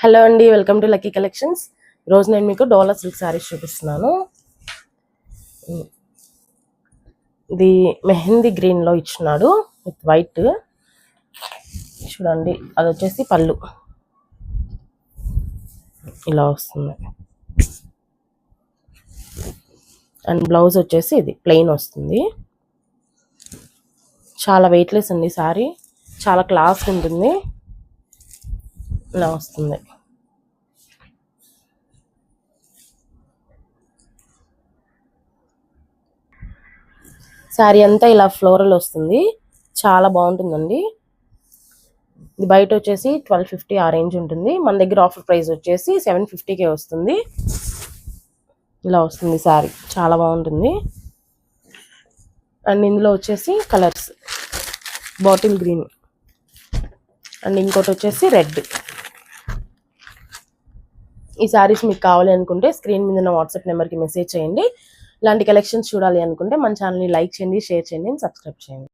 Hello అండి, welcome to lucky collections. ఈరోజు నేను మీకు డోలా సిల్క్ శారీస్ చూపిస్తున్నాను. ఇది మెహందీ గ్రీన్లో ఇచ్చినాడు విత్ వైట్. చూడండి, అది వచ్చేసి పళ్ళు ఇలా వస్తుంది అండ్ బ్లౌజ్ వచ్చేసి ఇది ప్లెయిన్ వస్తుంది. చాలా వెయిట్లెస్ అండి శారీ, చాలా క్లాస్ ఉంటుంది. ఇలా వస్తుంది. శారీ అంతా ఇలా ఫ్లోరల్ వస్తుంది, చాలా బాగుంటుందండి. ఇది బయట వచ్చేసి 1250 ఆ రేంజ్ ఉంటుంది. మన దగ్గర ఆఫర్ ప్రైస్ వచ్చేసి 750కే వస్తుంది. ఇలా వస్తుంది శారీ, చాలా బాగుంటుంది. అండ్ ఇందులో వచ్చేసి కలర్స్ బాటిల్ గ్రీన్ అండ్ ఇంకోటి వచ్చేసి రెడ్. ఈ శారీస్ మీకు కావాలి అనుకుంటే స్క్రీన్ మీద ఉన్న వాట్సాప్ నెంబర్కి మెసేజ్ చేయండి. ఇలాంటి కలెక్షన్స్ చూడాలి అనుకుంటే మన ఛానల్ని లైక్ చేయండి, షేర్ చేయండి, సబ్స్క్రైబ్ చేయండి.